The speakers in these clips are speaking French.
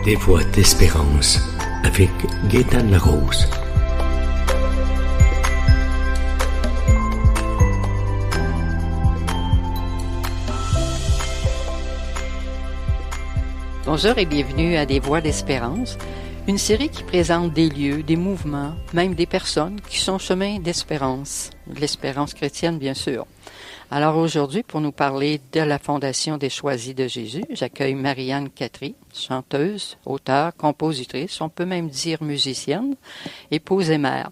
Des voix d'espérance avec Gaétane Larose. Bonjour et bienvenue à Des voix d'espérance, une série qui présente des lieux, des mouvements, même des personnes qui sont chemin d'espérance, de l'espérance chrétienne bien sûr. Alors aujourd'hui, pour nous parler de la Fondation des Choisis de Jésus, j'accueille Marianne Catry, chanteuse, auteure, compositrice, on peut même dire musicienne, épouse et mère.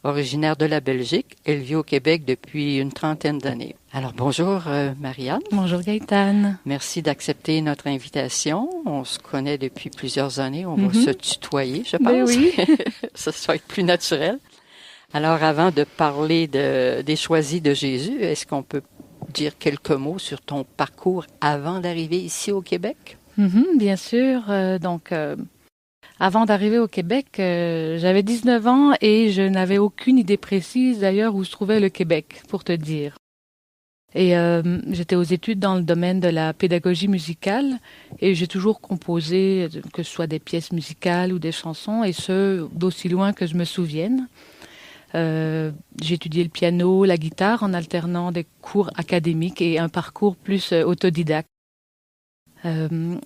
Originaire de la Belgique, elle vit au Québec depuis une 30aine d'années. Alors bonjour Marianne. Bonjour Gaétane. Merci d'accepter notre invitation. On se connaît depuis plusieurs années, on va se tutoyer, je pense. Ben oui. Ça va être plus naturel. Alors, avant de parler des Choisis de Jésus, est-ce qu'on peut dire quelques mots sur ton parcours avant d'arriver ici au Québec? Bien sûr. Avant d'arriver au Québec, j'avais 19 ans et je n'avais aucune idée précise d'ailleurs où se trouvait le Québec, pour te dire. Et j'étais aux études dans le domaine de la pédagogie musicale et j'ai toujours composé, que ce soit des pièces musicales ou des chansons, et ce, d'aussi loin que je me souvienne. J'ai étudié le piano, la guitare en alternant des cours académiques et un parcours plus autodidacte.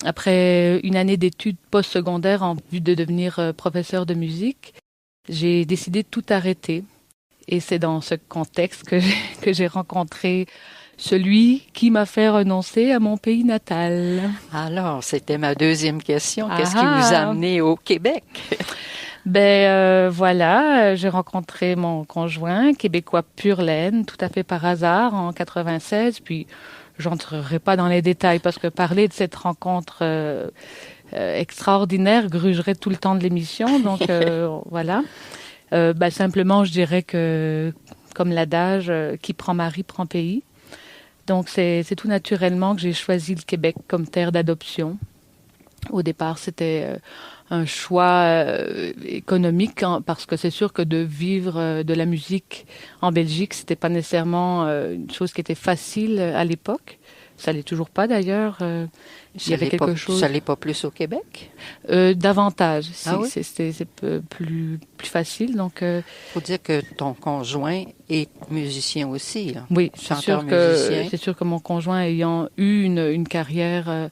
Après une année d'études postsecondaires en vue de devenir professeur de musique, j'ai décidé de tout arrêter. Et c'est dans ce contexte que j'ai rencontré celui qui m'a fait renoncer à mon pays natal. Alors, c'était ma deuxième question. Qu'est-ce qui vous a amené au Québec? Voilà, j'ai rencontré mon conjoint, québécois pur laine, tout à fait par hasard, en 96. Puis, j'entrerai pas dans les détails parce que parler de cette rencontre extraordinaire grugerait tout le temps de l'émission. Donc, voilà. Simplement, je dirais que, comme l'adage, qui prend mari prend pays. Donc, c'est tout naturellement que j'ai choisi le Québec comme terre d'adoption. Au départ, c'était un choix économique, parce que c'est sûr que de vivre de la musique en Belgique, c'était pas nécessairement une chose qui était facile à l'époque. Ça l'est toujours pas d'ailleurs. Il y avait quelque chose. Ça l'est pas plus au Québec? Davantage. Oui? C'est plus facile. Donc, faut dire que ton conjoint est musicien aussi, là. Oui, chanteur musicien. C'est sûr que mon conjoint ayant eu une carrière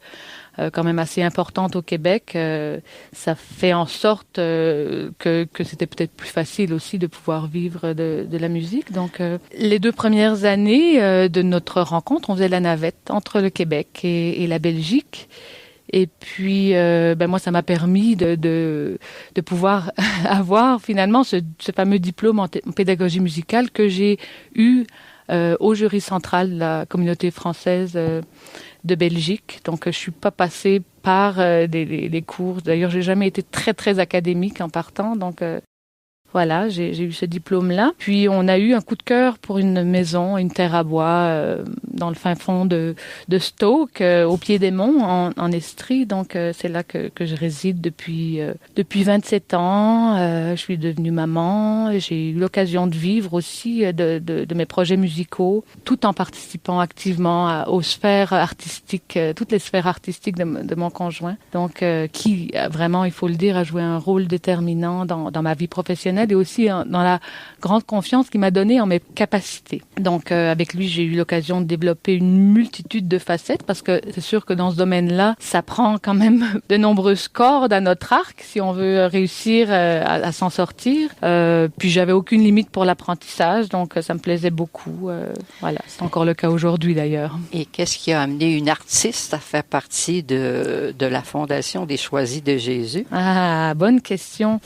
quand même assez importante au Québec, ça fait en sorte que c'était peut-être plus facile aussi de pouvoir vivre de la musique. Donc, les 2 premières années de notre rencontre, on faisait la navette entre le Québec et la Belgique. Et puis, moi, ça m'a permis de pouvoir avoir finalement ce fameux diplôme en pédagogie musicale que j'ai eu au jury central de la communauté française de Belgique. Donc, je suis pas passée par des cours. D'ailleurs, j'ai jamais été très, très académique en partant. Donc, voilà, j'ai eu ce diplôme-là. Puis, on a eu un coup de cœur pour une maison, une terre à bois, dans le fin fond de Stoke, au pied des monts, en Estrie. Donc, c'est là que je réside depuis 27 ans. Je suis devenue maman. J'ai eu l'occasion de vivre aussi de mes projets musicaux, tout en participant activement aux sphères artistiques, toutes les sphères artistiques de mon conjoint. Donc, qui, vraiment, il faut le dire, a joué un rôle déterminant dans ma vie professionnelle et aussi dans la grande confiance qu'il m'a donnée en mes capacités. Donc, avec lui, j'ai eu l'occasion de développer une multitude de facettes parce que c'est sûr que dans ce domaine-là, ça prend quand même de nombreuses cordes à notre arc si on veut réussir à s'en sortir. Puis, j'avais aucune limite pour l'apprentissage, donc ça me plaisait beaucoup. Voilà, c'est encore le cas aujourd'hui d'ailleurs. Et qu'est-ce qui a amené une artiste à faire partie de la Fondation des Choisis de Jésus? Ah, bonne question.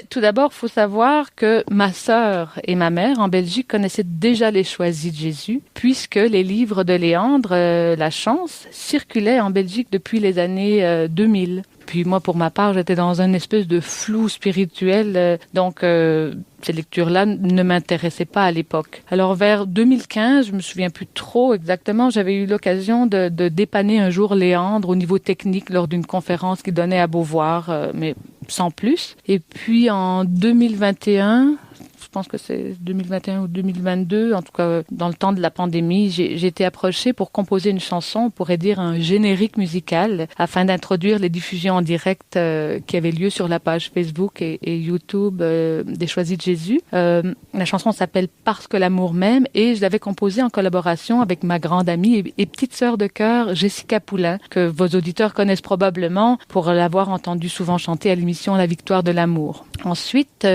Tout d'abord, il faut savoir que ma sœur et ma mère en Belgique connaissaient déjà les Choisis de Jésus, puisque les livres de Léandre, La Chance, circulaient en Belgique depuis les années 2000. Puis moi, pour ma part, j'étais dans une espèce de flou spirituel, donc ces lectures-là ne m'intéressaient pas à l'époque. Alors vers 2015, je me souviens plus trop exactement, j'avais eu l'occasion de dépanner un jour Léandre au niveau technique lors d'une conférence qu'il donnait à Beauvoir, mais sans plus. Et puis en 2021, pense que c'est 2021 ou 2022, en tout cas dans le temps de la pandémie, j'ai été approchée pour composer une chanson, on pourrait dire un générique musical, afin d'introduire les diffusions en direct qui avaient lieu sur la page Facebook et YouTube des Choisis de Jésus. La chanson s'appelle « Parce que l'amour m'aime » et je l'avais composée en collaboration avec ma grande amie et petite sœur de cœur, Jessica Poulain, que vos auditeurs connaissent probablement pour l'avoir entendue souvent chanter à l'émission La Victoire de l'amour. Ensuite,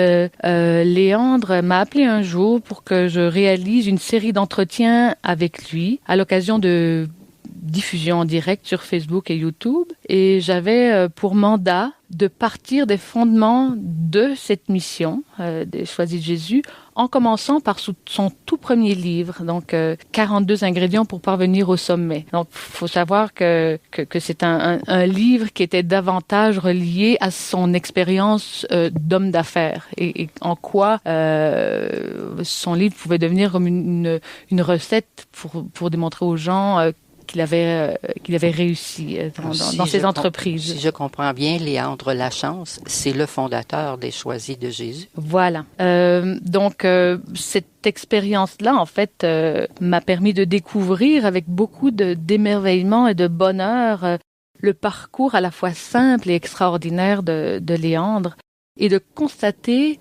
Léandre m'a appelé un jour pour que je réalise une série d'entretiens avec lui à l'occasion de diffusion en direct sur Facebook et YouTube. Et j'avais pour mandat de partir des fondements de cette mission des Choisis de Jésus, en commençant par son tout premier livre, donc 42 ingrédients pour parvenir au sommet. Donc, faut savoir que c'est un livre qui était davantage relié à son expérience d'homme d'affaires et en quoi son livre pouvait devenir comme une recette pour démontrer aux gens qu'il avait réussi dans ses entreprises. Si je comprends bien, Léandre Lachance, c'est le fondateur des Choisis de Jésus. Voilà. Donc, cette expérience-là, en fait, m'a permis de découvrir avec beaucoup d'émerveillement et de bonheur le parcours à la fois simple et extraordinaire de Léandre et de constater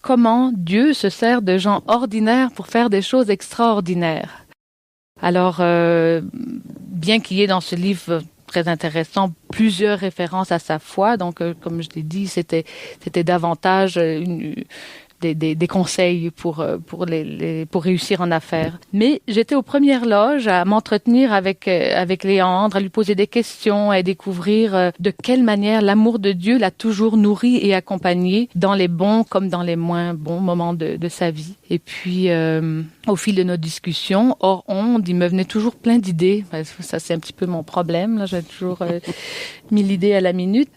comment Dieu se sert de gens ordinaires pour faire des choses extraordinaires. Alors, bien qu'il y ait dans ce livre très intéressant plusieurs références à sa foi, donc comme je l'ai dit, c'était davantage des conseils pour réussir en affaires. Mais j'étais aux premières loges à m'entretenir avec Léandre, à lui poser des questions, à découvrir de quelle manière l'amour de Dieu l'a toujours nourri et accompagné dans les bons comme dans les moins bons moments de sa vie. Et puis, au fil de nos discussions, hors onde, il me venait toujours plein d'idées. Ça, c'est un petit peu mon problème. Là, j'ai toujours 1000 idées à la minute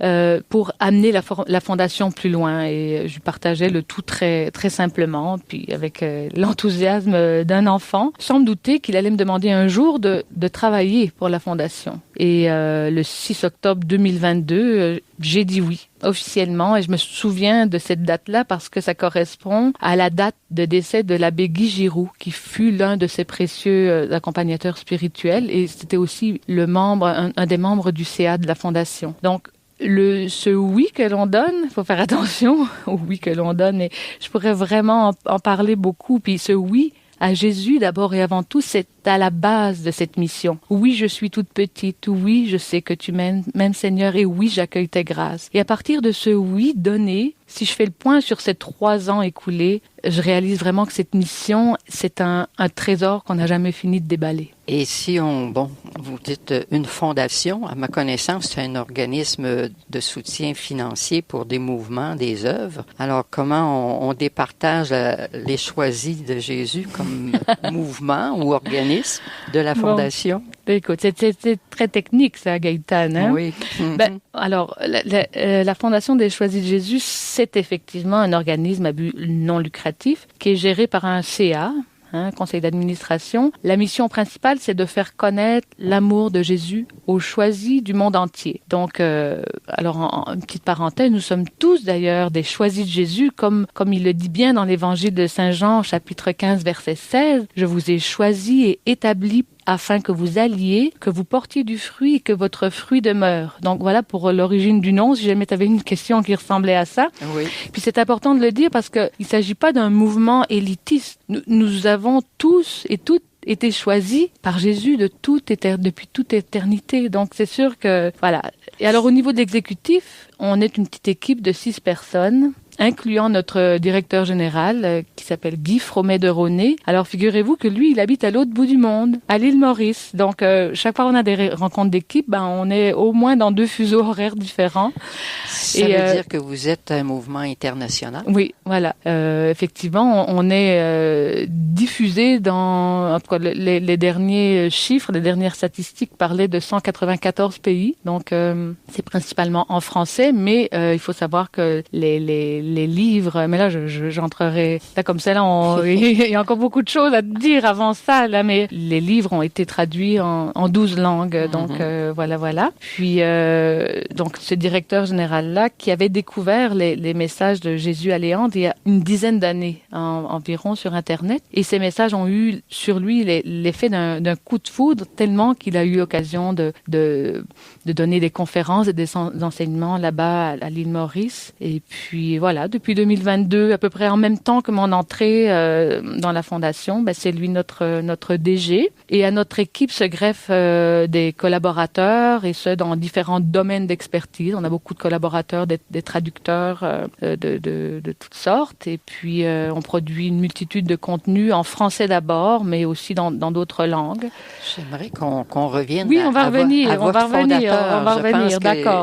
pour amener la fondation plus loin. Et je partageais le tout très, très simplement, puis avec l'enthousiasme d'un enfant, sans me douter qu'il allait me demander un jour de travailler pour la fondation. Et le 6 octobre 2022, j'ai dit oui, officiellement, et je me souviens de cette date-là parce que ça correspond à la date de décès de l'abbé Guy Giroux, qui fut l'un de ses précieux accompagnateurs spirituels, et c'était aussi un des membres du CA de la Fondation. Donc, ce oui que l'on donne, il faut faire attention au oui que l'on donne, et je pourrais vraiment en parler beaucoup, puis ce oui à Jésus, d'abord et avant tout, c'est à la base de cette mission. Oui, je suis toute petite. Oui, je sais que tu m'aimes, Seigneur. Et oui, j'accueille tes grâces. Et à partir de ce oui donné, si je fais le point sur ces 3 ans écoulés, je réalise vraiment que cette mission, c'est un trésor qu'on n'a jamais fini de déballer. Et si vous dites une fondation, à ma connaissance, c'est un organisme de soutien financier pour des mouvements, des œuvres. Alors, comment on départage les Choisis de Jésus comme mouvement ou organisme de la fondation? Bon, écoute, c'est très technique, ça, Gaëtane. Hein? Oui. Mm-hmm. Alors, la Fondation des Choisis de Jésus, c'est effectivement un organisme à but non lucratif qui est géré par un CA, conseil d'administration. La mission principale, c'est de faire connaître l'amour de Jésus aux choisis du monde entier. Donc, alors, une petite parenthèse, nous sommes tous d'ailleurs des choisis de Jésus, comme il le dit bien dans l'évangile de Saint Jean, chapitre 15, verset 16. « Je vous ai choisis et établis afin que vous alliez, que vous portiez du fruit et que votre fruit demeure. » Donc voilà pour l'origine du nom, si jamais tu avais une question qui ressemblait à ça. Oui. Puis c'est important de le dire parce qu'il ne s'agit pas d'un mouvement élitiste. Nous avons tous et toutes été choisis par Jésus depuis toute éternité. Donc c'est sûr que, voilà. Et alors au niveau de l'exécutif, on est une petite équipe de 6 personnes, incluant notre directeur général qui s'appelle Guy Fromet de Roné. Alors figurez-vous que lui, il habite à l'autre bout du monde, à l'île Maurice. Donc chaque fois qu'on a des rencontres d'équipe, on est au moins dans 2 fuseaux horaires différents. Ça veut dire que vous êtes un mouvement international? Oui, voilà. Effectivement, on est diffusé dans, en tout cas, les derniers chiffres, les dernières statistiques parlaient de 194 pays. Donc c'est principalement en français, mais il faut savoir que les les livres, mais là j'entrerai là comme ça, là il y a encore beaucoup de choses à dire avant ça, là, mais les livres ont été traduits en 12 langues, donc voilà. Puis donc ce directeur général là qui avait découvert les messages de Jésus à Léandre il y a une dizaine d'années environ sur Internet, et ces messages ont eu sur lui l'effet d'un coup de foudre, tellement qu'il a eu l'occasion de donner des conférences et des enseignements là-bas à l'île Maurice. Et puis voilà, depuis 2022, à peu près en même temps que mon entrée dans la fondation, c'est lui notre DG. Et à notre équipe se greffent des collaborateurs, et ce dans différents domaines d'expertise. On a beaucoup de collaborateurs, des traducteurs de toutes sortes. Et puis on produit une multitude de contenus en français d'abord, mais aussi dans d'autres langues. J'aimerais qu'on revienne. Oui, on va revenir.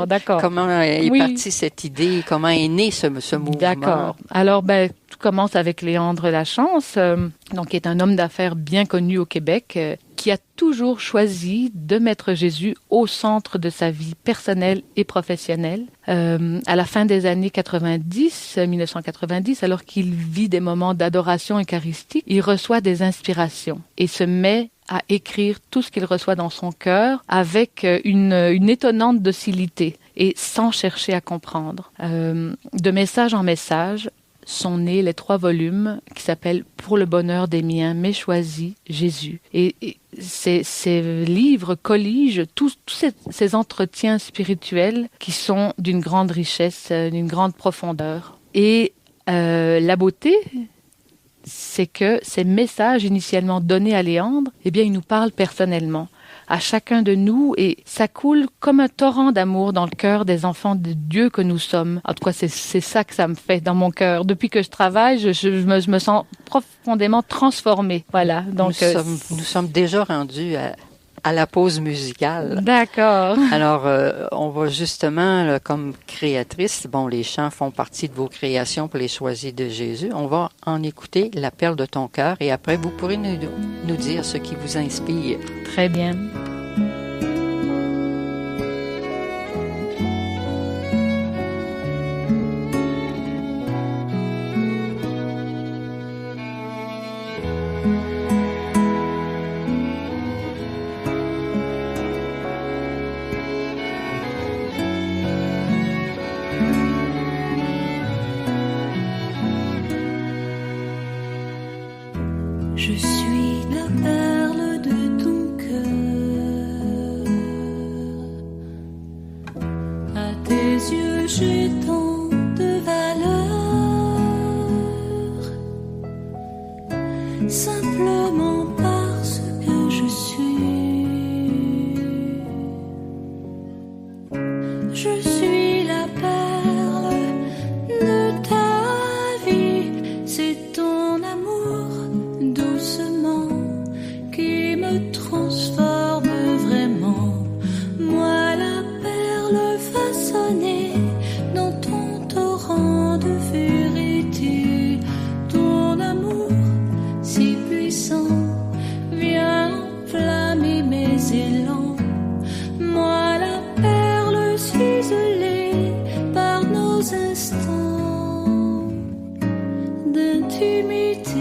D'accord. Comment est partie cette idée? Comment est né ce mouvement? D'accord. Alors, tout commence avec Léandre Lachance, donc qui est un homme d'affaires bien connu au Québec, qui a toujours choisi de mettre Jésus au centre de sa vie personnelle et professionnelle. À la fin des années 1990, alors qu'il vit des moments d'adoration eucharistique, il reçoit des inspirations et se met à écrire tout ce qu'il reçoit dans son cœur avec une étonnante docilité et sans chercher à comprendre. De message en message sont nés les 3 volumes qui s'appellent « Pour le bonheur des miens, mais choisi Jésus ». Et ces livres colligent tous ces entretiens spirituels qui sont d'une grande richesse, d'une grande profondeur. Et la beauté, c'est que ces messages initialement donnés à Léandre, ils nous parlent personnellement à chacun de nous, et ça coule comme un torrent d'amour dans le cœur des enfants de Dieu que nous sommes. En tout cas, c'est ça que ça me fait dans mon cœur. Depuis que je travaille, je me sens profondément transformée. Voilà. Donc nous sommes déjà rendus à la pause musicale. D'accord. Alors, on va justement, comme créatrice, les chants font partie de vos créations pour les choisis de Jésus. On va en écouter La perle de ton cœur, et après, vous pourrez nous dire ce qui vous inspire. Très bien. Je suis la perle de ton cœur, à tes yeux j'ai tant de valeur, simplement parce que je suis. Je suis la perle de ta vie, c'est ton amour doucement qui me transforme vraiment. Moi la perle façonnée dans ton torrent de vérité, ton amour si puissant vient enflammer mes élans. Moi la perle ciselée par nos instants d'intimité.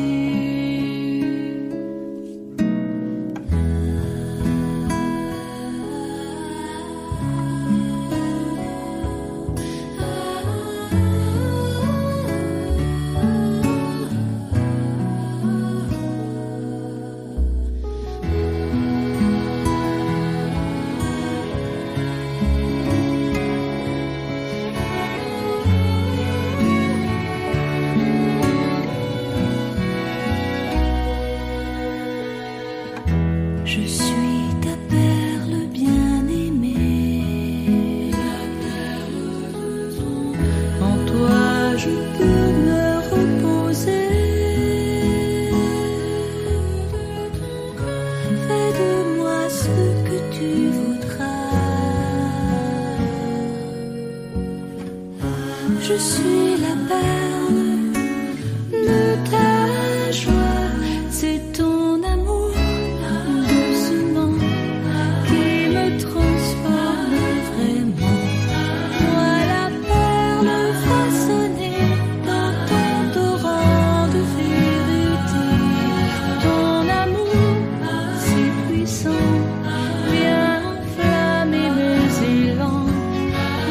Je suis ta perle bien-aimée, en toi je peux me reposer. Fais de moi ce que tu voudras. Je suis la perle de ta joie, c'est ton amour doucement qui me transforme vraiment. Moi la perle façonnée puissant vient enflammer mes élans.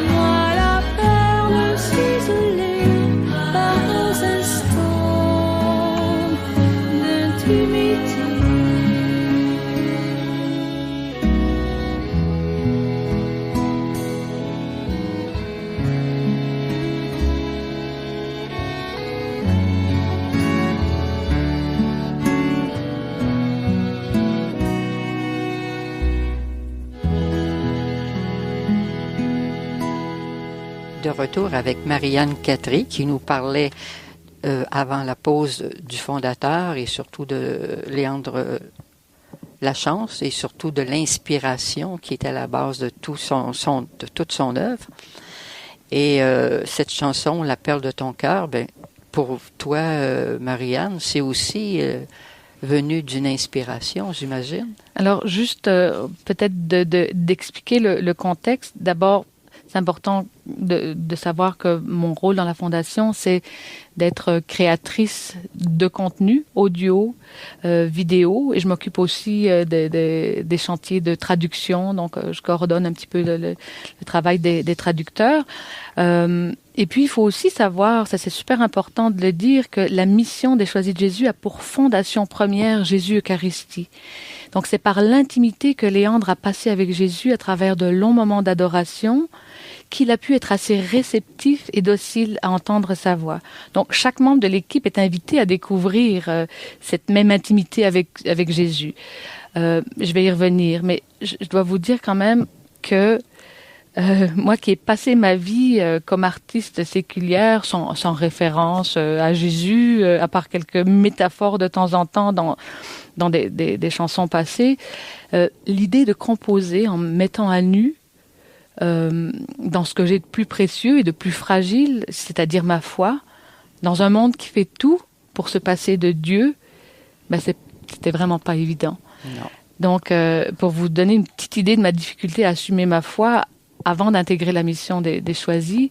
Moi la perle ciselée par nos instants d'intimité. De retour avec Marianne Catry qui nous parlait avant la pause du fondateur et surtout de Léandre Lachance et surtout de l'inspiration qui était à la base de, de toute son œuvre. Et cette chanson, La perle de ton cœur, ben, pour toi, Marianne, c'est aussi venu d'une inspiration, j'imagine. Alors, juste peut-être d'expliquer le contexte. D'abord, c'est important de savoir que mon rôle dans la Fondation, c'est d'être créatrice de contenu audio, vidéo, et je m'occupe aussi des chantiers de traduction, donc je coordonne un petit peu le travail des traducteurs. Et puis, il faut aussi savoir, ça c'est super important de le dire, que la mission des Choisis de Jésus a pour fondation première Jésus-Eucharistie. Donc, c'est par l'intimité que Léandre a passé avec Jésus à travers de longs moments d'adoration qu'il a pu être assez réceptif et docile à entendre sa voix. Donc, chaque membre de l'équipe est invité à découvrir cette même intimité avec Jésus. Je vais y revenir, mais je dois vous dire quand même que moi qui ai passé ma vie comme artiste séculière, sans référence à Jésus, à part quelques métaphores de temps en temps dans des chansons passées, l'idée de composer en me mettant à nu dans ce que j'ai de plus précieux et de plus fragile, c'est-à-dire ma foi, dans un monde qui fait tout pour se passer de Dieu, ben c'était vraiment pas évident. Non. Donc, pour vous donner une petite idée de ma difficulté à assumer ma foi, avant d'intégrer la mission des Choisis,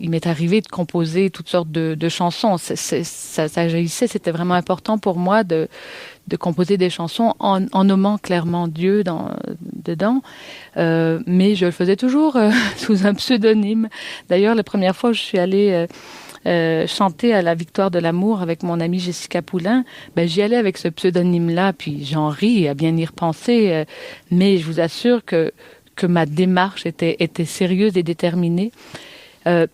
il m'est arrivé de composer toutes sortes de chansons. Ça jaillissait, c'était vraiment important pour moi de composer des chansons en nommant clairement Dieu dedans. Mais je le faisais toujours sous un pseudonyme. D'ailleurs, la première fois où je suis allée chanter à la Victoire de l'amour avec mon amie Jessica Poulain, ben, j'y allais avec ce pseudonyme-là, puis j'en ris à bien y repenser. Mais je vous assure que ma démarche était sérieuse et déterminée.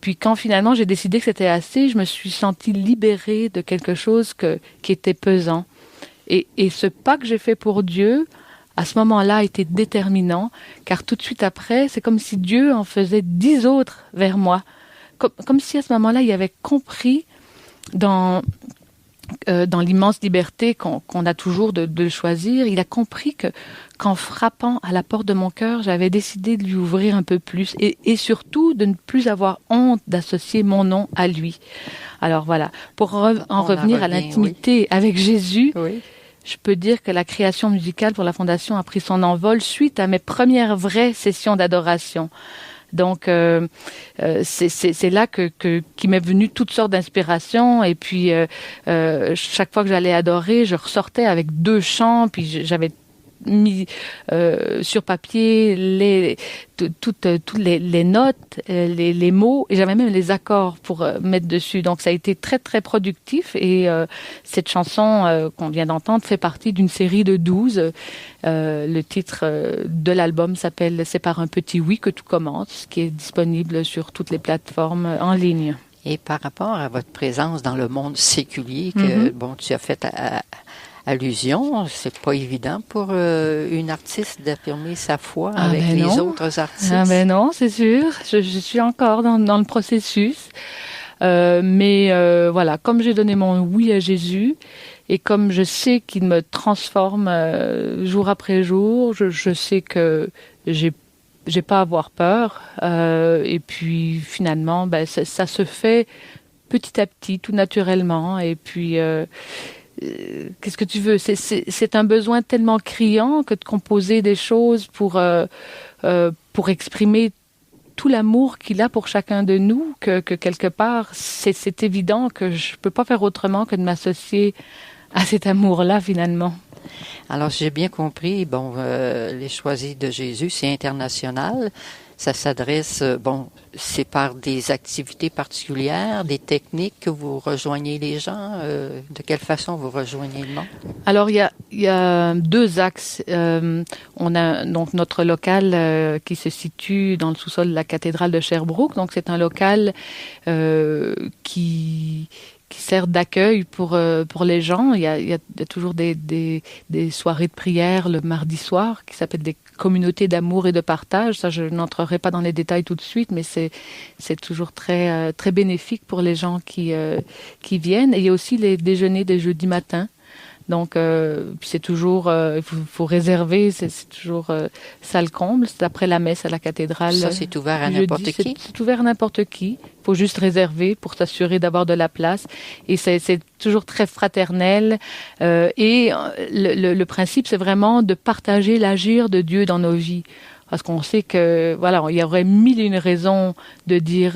Puis quand finalement j'ai décidé que c'était assez, je me suis sentie libérée de quelque chose qui était pesant. Et ce pas que j'ai fait pour Dieu, à ce moment-là, a été déterminant, car tout de suite après, c'est comme si Dieu en faisait 10 autres vers moi. Comme si à ce moment-là, il avait compris dans l'immense liberté qu'on a toujours de choisir, il a compris qu'en frappant à la porte de mon cœur, j'avais décidé de lui ouvrir un peu plus et surtout de ne plus avoir honte d'associer mon nom à lui. Alors voilà, pour en revenir à l'intimité avec Jésus, oui. Je peux dire que la création musicale pour la Fondation a pris son envol suite à mes premières vraies sessions d'adoration. Donc, c'est là qui m'est venu toutes sortes d'inspirations. Et puis, chaque fois que j'allais adorer, je ressortais avec 2 chants. Puis, j'avais mis sur papier toutes les notes, les mots, et j'avais même les accords pour mettre dessus. Donc, ça a été très, très productif. Et cette chanson qu'on vient d'entendre fait partie d'une série de 12. Le titre de l'album s'appelle « C'est par un petit oui que tout commence », qui est disponible sur toutes les plateformes en ligne. Et par rapport à votre présence dans le monde séculier, que tu as fait allusion, c'est pas évident pour une artiste d'affirmer sa foi avec les autres artistes. Ah ben non, c'est sûr. Je suis encore dans le processus. Mais voilà, comme j'ai donné mon oui à Jésus et comme je sais qu'il me transforme jour après jour, je sais que j'ai pas à avoir peur. Et puis finalement, ben, ça se fait petit à petit, tout naturellement. Et puis qu'est-ce que tu veux? C'est un besoin tellement criant que de composer des choses pour exprimer tout l'amour qu'il a pour chacun de nous, que quelque part, c'est évident que je peux pas faire autrement que de m'associer à cet amour-là, finalement. Alors, si j'ai bien compris, bon, les Choisis de Jésus, c'est international. Ça s'adresse, c'est par des activités particulières, des techniques que vous rejoignez les gens. De quelle façon vous rejoignez le monde? Alors, il y a deux axes. On a donc notre local qui se situe dans le sous-sol de la cathédrale de Sherbrooke. Donc, c'est un local qui sert d'accueil pour les gens. Il y a toujours des soirées de prière le mardi soir qui s'appellent des communautés d'amour et de partage. Ça, je n'entrerai pas dans les détails tout de suite, mais c'est toujours très très bénéfique pour les gens qui viennent. Et il y a aussi les déjeuners des jeudis matins. Donc, c'est toujours, il faut réserver, c'est toujours salle comble. C'est après la messe à la cathédrale. Ça, c'est ouvert à n'importe qui? C'est ouvert à n'importe qui. Il faut juste réserver pour s'assurer d'avoir de la place. Et c'est toujours très fraternel. Et le principe, c'est vraiment de partager l'agir de Dieu dans nos vies. Parce qu'on sait que, voilà, il y aurait mille et une raisons de dire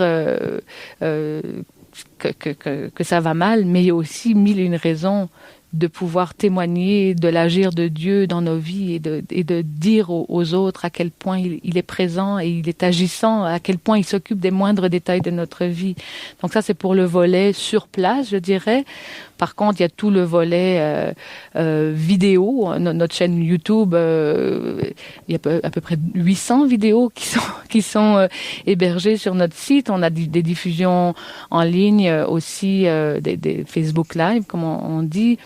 que ça va mal, mais il y a aussi mille et une raisons de pouvoir témoigner de l'agir de Dieu dans nos vies et de dire aux autres à quel point il est présent et il est agissant, à quel point il s'occupe des moindres détails de notre vie. Donc ça, c'est pour le volet sur place, je dirais. Par contre, il y a tout le volet vidéo. Notre chaîne YouTube, il y a à peu près 800 vidéos qui sont hébergées sur notre site. On a des diffusions en ligne aussi, des Facebook Live, comme on dit.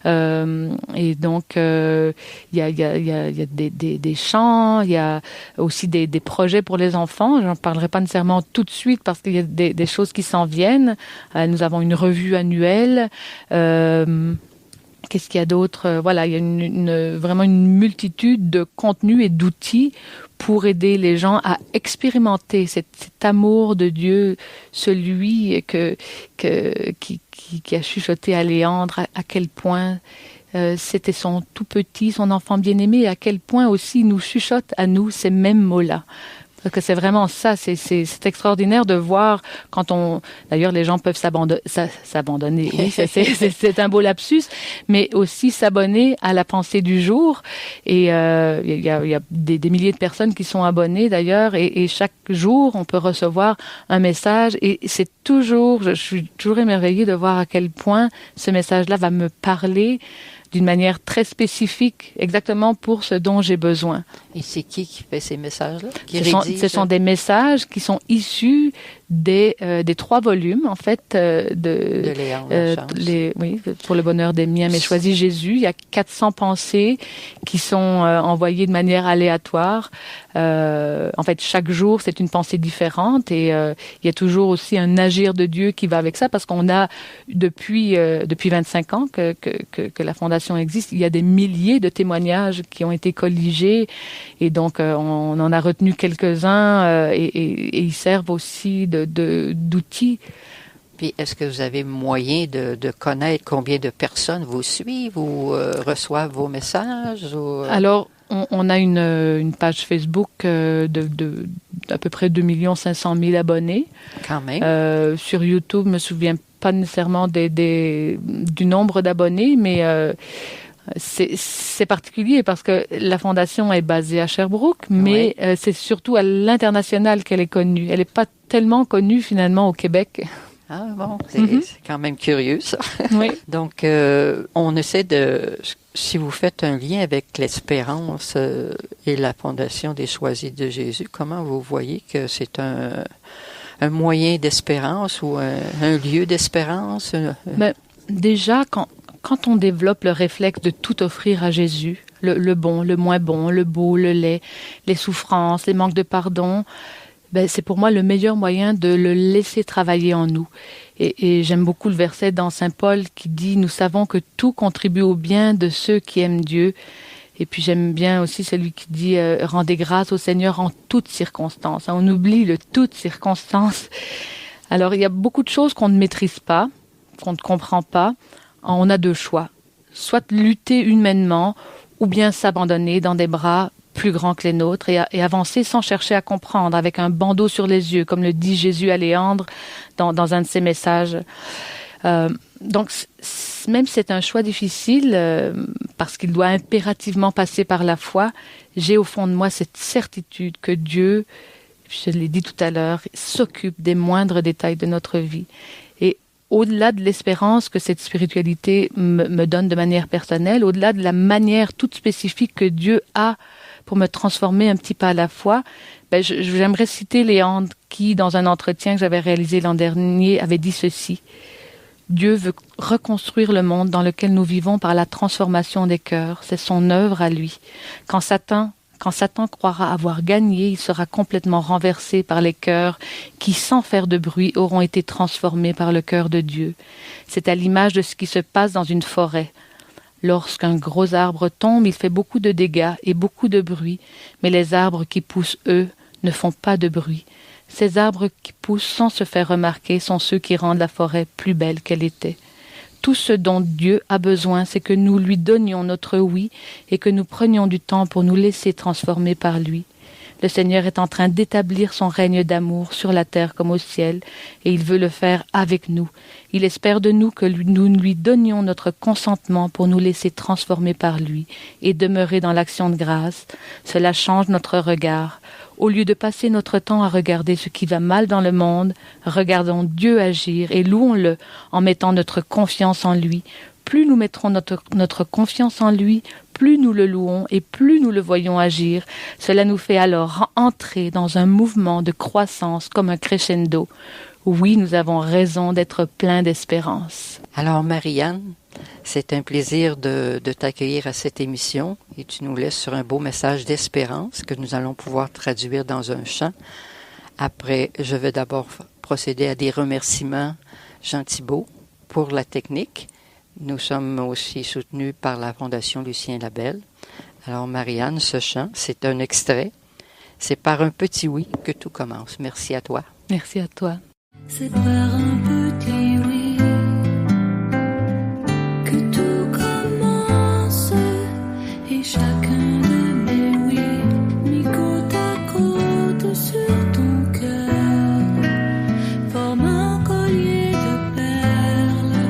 Et donc, il y a des chants, il y a aussi des projets pour les enfants. J'en parlerai pas nécessairement tout de suite parce qu'il y a des choses qui s'en viennent. Nous avons une revue annuelle. Qu'est-ce qu'il y a d'autre? Voilà, il y a vraiment une multitude de contenus et d'outils pour aider les gens à expérimenter cet amour de Dieu, celui qui a chuchoté à Léandre, à quel point c'était son tout petit, son enfant bien-aimé, et à quel point aussi il nous chuchote à nous ces mêmes mots-là. Parce que c'est vraiment ça, c'est extraordinaire de voir quand d'ailleurs les gens peuvent s'abandonner, oui, c'est un beau lapsus, mais aussi s'abonner à la pensée du jour. Et il y a des milliers de personnes qui sont abonnées d'ailleurs, et chaque jour on peut recevoir un message, et c'est toujours, je suis toujours émerveillée de voir à quel point ce message-là va me parler d'une manière très spécifique, exactement pour ce dont j'ai besoin. Et c'est qui fait ces messages-là? Ce sont des messages qui sont issus des 3 volumes, en fait, de Léandre oui, pour le bonheur des miens, mais choisis Jésus. Il y a 400 pensées qui sont envoyées de manière aléatoire. En fait, chaque jour, c'est une pensée différente, et il y a toujours aussi un agir de Dieu qui va avec ça, parce qu'on a, depuis 25 ans que la Fondation existe, il y a des milliers de témoignages qui ont été colligés, et donc on en a retenu quelques-uns, et ils servent aussi d'outils. Puis, est-ce que vous avez moyen de connaître combien de personnes vous suivent ou reçoivent vos messages? Alors, on a une page Facebook d'à peu près 2 500 000 abonnés. Quand même. Sur YouTube, je ne me souviens pas nécessairement du nombre d'abonnés, mais c'est particulier parce que la Fondation est basée à Sherbrooke, mais c'est surtout à l'international qu'elle est connue. Elle n'est pas tellement connue finalement au Québec. Ah bon, c'est quand même curieux ça. Oui. Donc, on essaie si vous faites un lien avec l'espérance et la Fondation des Choisis de Jésus, comment vous voyez que c'est un moyen d'espérance ou un lieu d'espérance? Ben, déjà, quand on développe le réflexe de tout offrir à Jésus, le bon, le moins bon, le beau, le laid, les souffrances, les manques de pardon, ben, c'est pour moi le meilleur moyen de le laisser travailler en nous. Et j'aime beaucoup le verset dans Saint Paul qui dit « Nous savons que tout contribue au bien de ceux qui aiment Dieu ». Et puis j'aime bien aussi celui qui dit « Rendez grâce au Seigneur en toutes circonstances ». On oublie le « toutes circonstances ». Alors il y a beaucoup de choses qu'on ne maîtrise pas, qu'on ne comprend pas. On a 2 choix. Soit lutter humainement ou bien s'abandonner dans des bras plus grands que les nôtres et avancer sans chercher à comprendre, avec un bandeau sur les yeux, comme le dit Jésus à Léandre dans un de ses messages. Donc, même si c'est un choix difficile, parce qu'il doit impérativement passer par la foi, j'ai au fond de moi cette certitude que Dieu, je l'ai dit tout à l'heure, s'occupe des moindres détails de notre vie. Et au-delà de l'espérance que cette spiritualité me donne de manière personnelle, au-delà de la manière toute spécifique que Dieu a pour me transformer un petit pas à la fois, j'aimerais citer Léandre qui, dans un entretien que j'avais réalisé l'an dernier, avait dit ceci. Dieu veut reconstruire le monde dans lequel nous vivons par la transformation des cœurs. C'est son œuvre à lui. Quand Satan croira avoir gagné, il sera complètement renversé par les cœurs qui, sans faire de bruit, auront été transformés par le cœur de Dieu. C'est à l'image de ce qui se passe dans une forêt. Lorsqu'un gros arbre tombe, il fait beaucoup de dégâts et beaucoup de bruit, mais les arbres qui poussent, eux, ne font pas de bruit. Ces arbres qui poussent sans se faire remarquer sont ceux qui rendent la forêt plus belle qu'elle était. Tout ce dont Dieu a besoin, c'est que nous lui donnions notre oui et que nous prenions du temps pour nous laisser transformer par lui. Le Seigneur est en train d'établir son règne d'amour sur la terre comme au ciel, et il veut le faire avec nous. Il espère de nous que nous lui donnions notre consentement pour nous laisser transformer par lui et demeurer dans l'action de grâce. Cela change notre regard. Au lieu de passer notre temps à regarder ce qui va mal dans le monde, regardons Dieu agir et louons-le en mettant notre confiance en lui. Plus nous mettrons notre confiance en lui, plus nous le louons et plus nous le voyons agir. Cela nous fait alors entrer dans un mouvement de croissance comme un crescendo. Oui, nous avons raison d'être pleins d'espérance. Alors, Marianne, c'est un plaisir de t'accueillir à cette émission et tu nous laisses sur un beau message d'espérance que nous allons pouvoir traduire dans un chant. Après, je vais d'abord procéder à des remerciements, Jean Thibault, pour la technique. Nous sommes aussi soutenus par la Fondation Lucien Labelle. Alors, Marianne, ce chant, c'est un extrait. C'est par un petit oui que tout commence. Merci à toi. Merci à toi. C'est par un petit oui que tout commence et chacun de mes oui mis côte à côte sur ton cœur forme un collier de perles,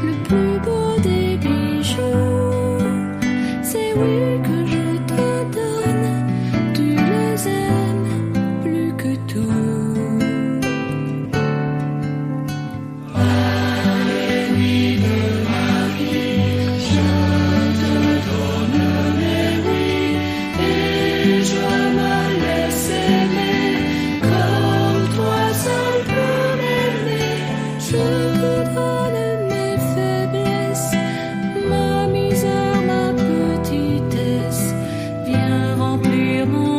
le plus beau des bijoux. C'est oui que je te donne, tu les aimes plus que tout. Mon